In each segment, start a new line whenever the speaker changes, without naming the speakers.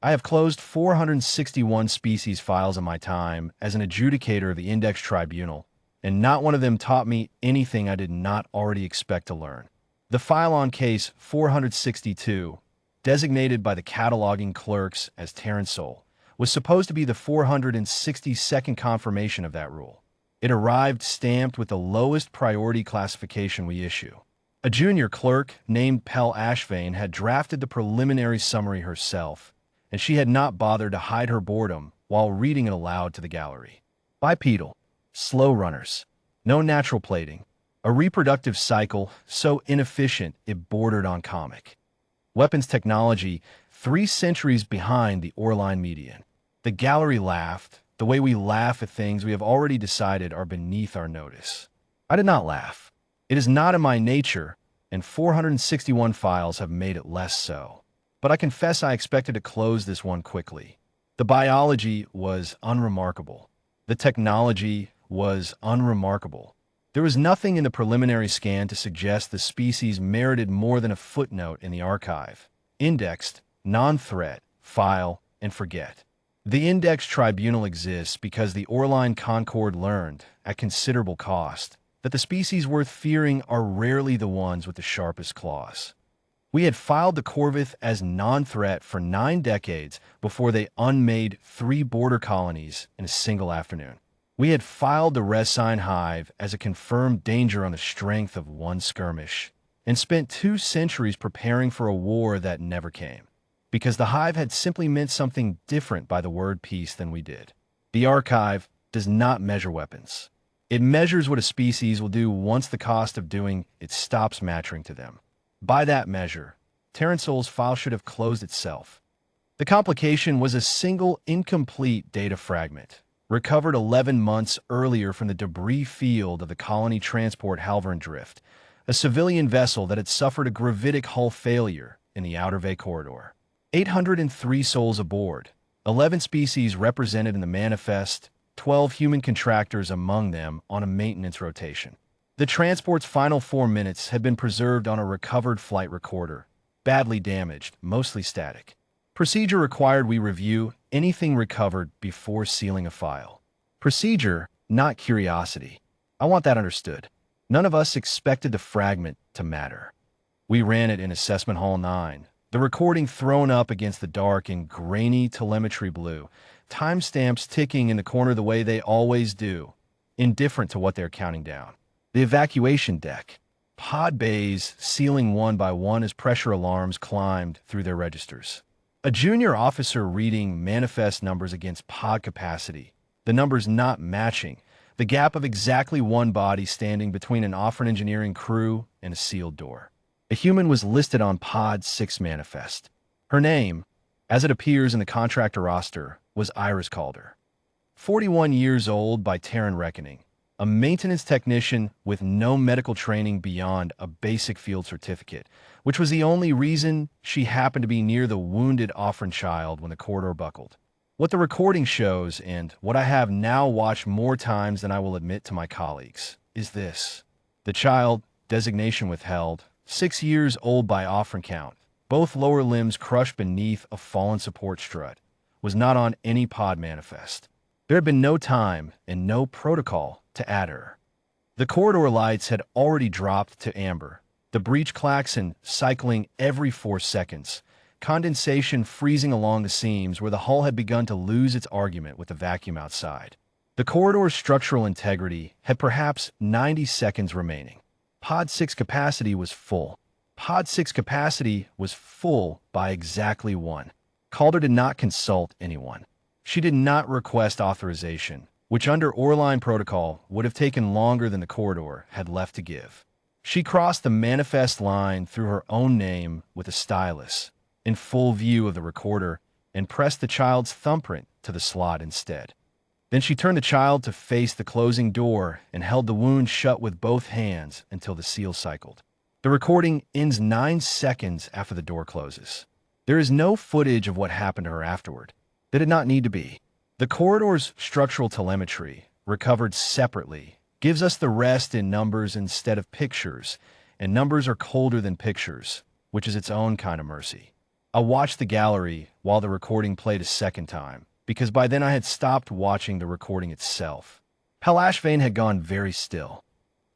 I have closed 461 species files in my time as an adjudicator of the Index Tribunal, and not one of them taught me anything I did not already expect to learn. The file on case 462, designated by the cataloging clerks as Terransol, was supposed to be the 462nd confirmation of that rule. It arrived stamped with the lowest priority classification we issue. A junior clerk named Pell Ashvane had drafted the preliminary summary herself, and she had not bothered to hide her boredom while reading it aloud to the gallery. Bipedal, slow runners, no natural plating, a reproductive cycle so inefficient it bordered on comic. Weapons technology 3 centuries behind the Orline median. The gallery laughed, the way we laugh at things we have already decided are beneath our notice. I did not laugh. It is not in my nature, and 461 files have made it less so. But I confess I expected to close this one quickly. The biology was unremarkable. The technology was unremarkable. There was nothing in the preliminary scan to suggest the species merited more than a footnote in the archive. Indexed, non-threat, file, and forget. The Index Tribunal exists because the Orline Concord learned, at considerable cost, that the species worth fearing are rarely the ones with the sharpest claws. We had filed the corvid as non-threat for 9 decades before they unmade 3 border colonies in a single afternoon. We had filed the Resine hive as a confirmed danger on the strength of 1 skirmish, and spent 2 centuries preparing for a war that never came, because the hive had simply meant something different by the word peace than we did. The archive does not measure weapons. It measures what a species will do once the cost of doing it stops mattering to them. By that measure, Terransol's file should have closed itself. The complication was a single incomplete data fragment, recovered 11 months earlier from the debris field of the colony transport Halvern Drift, a civilian vessel that had suffered a gravitic hull failure in the Outer Bay corridor. 803 souls aboard, 11 species represented in the manifest, 12 human contractors among them on a maintenance rotation. The transport's final 4 minutes had been preserved on a recovered flight recorder, badly damaged, mostly static. Procedure required we review anything recovered before sealing a file. Procedure, not curiosity. I want that understood. None of us expected the fragment to matter. We ran it in Assessment Hall 9, the recording thrown up against the dark and grainy telemetry blue, timestamps ticking in the corner the way they always do, indifferent to what they're counting down. The evacuation deck. Pod bays sealing one by one as pressure alarms climbed through their registers. A junior officer reading manifest numbers against pod capacity, the numbers not matching, the gap of exactly 1 body standing between an Offren engineering crew and a sealed door. A human was listed on pod 6 manifest. Her name, as it appears in the contractor roster, was Iris Calder. 41 years old by Terran reckoning. A maintenance technician with no medical training beyond a basic field certificate, which was the only reason she happened to be near the wounded Offren child when the corridor buckled. What the recording shows, and what I have now watched more times than I will admit to my colleagues, is this. The child, designation withheld, 6 years old by Offren count, both lower limbs crushed beneath a fallen support strut, was not on any pod manifest. There had been no time and no protocol to add her. The corridor lights had already dropped to amber, the breech klaxon cycling every 4 seconds, condensation freezing along the seams where the hull had begun to lose its argument with the vacuum outside. The corridor's structural integrity had perhaps 90 seconds remaining. Pod 6 capacity was full. Pod 6 capacity was full by exactly 1. Calder did not consult anyone. She did not request authorization, which under Orline protocol would have taken longer than the corridor had left to give. She crossed the manifest line through her own name with a stylus, in full view of the recorder, and pressed the child's thumbprint to the slot instead. Then she turned the child to face the closing door and held the wound shut with both hands until the seal cycled. The recording ends 9 seconds after the door closes. There is no footage of what happened to her afterward. There did not need to be. The corridor's structural telemetry, recovered separately, gives us the rest in numbers instead of pictures, and numbers are colder than pictures, which is its own kind of mercy. I watched the gallery while the recording played a second time, because by then I had stopped watching the recording itself. Palashvain had gone very still.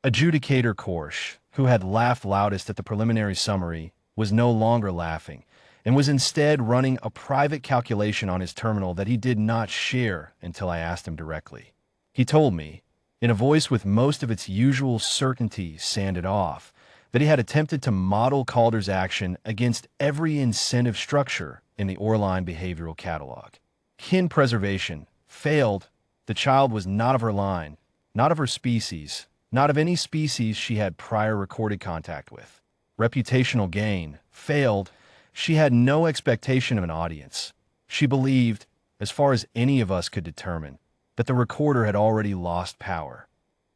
Adjudicator Korsh, who had laughed loudest at the preliminary summary, was no longer laughing, and was instead running a private calculation on his terminal that he did not share until I asked him directly. He told me, in a voice with most of its usual certainty sanded off, that he had attempted to model Calder's action against every incentive structure in the Orline behavioral catalog. Kin preservation failed. The child was not of her line, not of her species, not of any species she had prior recorded contact with. Reputational gain failed. She had no expectation of an audience. She believed, as far as any of us could determine, that the recorder had already lost power.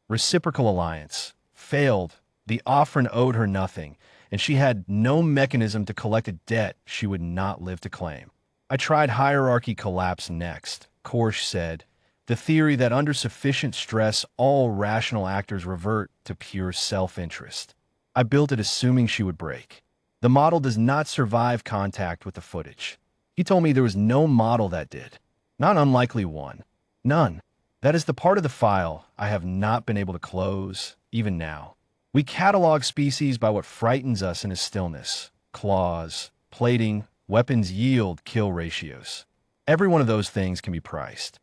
Reciprocal alliance failed. The offerand owed her nothing, and she had no mechanism to collect a debt she would not live to claim. I tried hierarchy collapse next. Korsh said, the theory that under sufficient stress all rational actors revert to pure self-interest. I built it assuming she would break. The model does not survive contact with the footage. He told me there was no model that did. Not an unlikely one. None. That is the part of the file I have not been able to close, even now. We catalog species by what frightens us in his stillness. Claws, plating, weapons yield, kill ratios. Every one of those things can be priced.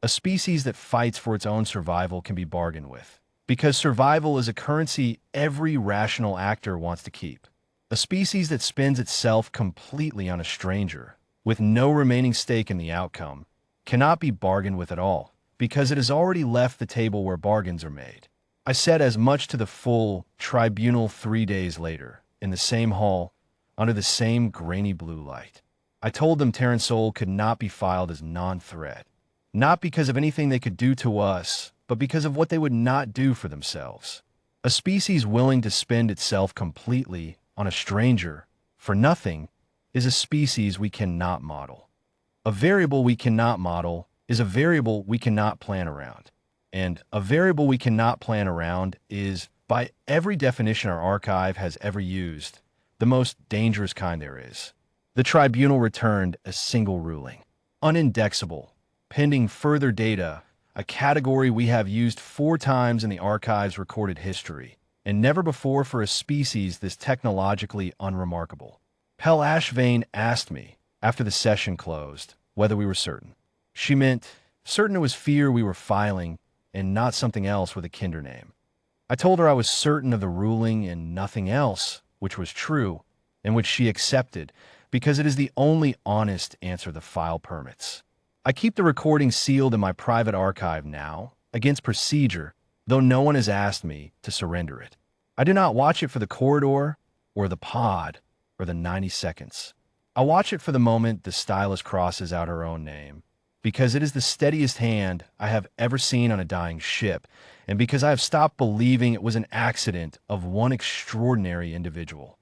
A species that fights for its own survival can be bargained with, because survival is a currency every rational actor wants to keep. A species that spends itself completely on a stranger, with no remaining stake in the outcome, cannot be bargained with at all, because it has already left the table where bargains are made. I said as much to the full tribunal 3 days later, in the same hall, under the same grainy blue light. I told them Terran Soul could not be filed as non-threat. Not because of anything they could do to us, but because of what they would not do for themselves. A species willing to spend itself completely on a stranger, for nothing, is a species we cannot model. A variable we cannot model is a variable we cannot plan around. And a variable we cannot plan around is, by every definition our archive has ever used, the most dangerous kind there is. The tribunal returned a single ruling. Unindexable. Pending further data, a category we have used 4 times in the archive's recorded history, and never before for a species this technologically unremarkable. Palashvain asked me, after the session closed, whether we were certain. She meant certain it was fear we were filing, and not something else with a kinder name. I told her I was certain of the ruling and nothing else, which was true, and which she accepted, because it is the only honest answer the file permits. I keep the recording sealed in my private archive now, against procedure, though no one has asked me to surrender it. I do not watch it for the corridor, or the pod, or the 90 seconds. I watch it for the moment the stylus crosses out her own name, because it is the steadiest hand I have ever seen on a dying ship, and because I have stopped believing it was an accident of one extraordinary individual.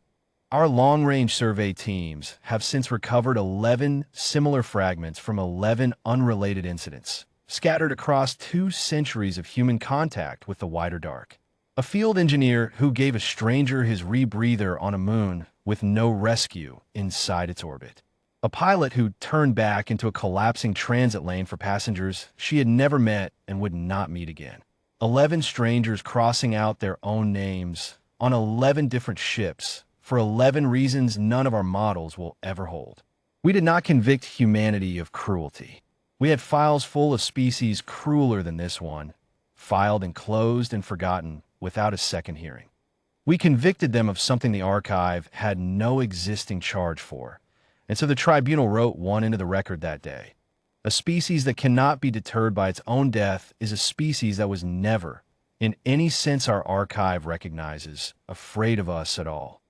Our long-range survey teams have since recovered 11 similar fragments from 11 unrelated incidents, scattered across 2 centuries of human contact with the wider dark. A field engineer who gave a stranger his rebreather on a moon with no rescue inside its orbit. A pilot who turned back into a collapsing transit lane for passengers she had never met and would not meet again. 11 strangers crossing out their own names on 11 different ships for 11 reasons none of our models will ever hold. We did not convict humanity of cruelty. We had files full of species crueler than this one, filed and closed and forgotten without a second hearing. We convicted them of something the archive had no existing charge for, and so the tribunal wrote one into the record that day. A species that cannot be deterred by its own death is a species that was never, in any sense our archive recognizes, afraid of us at all.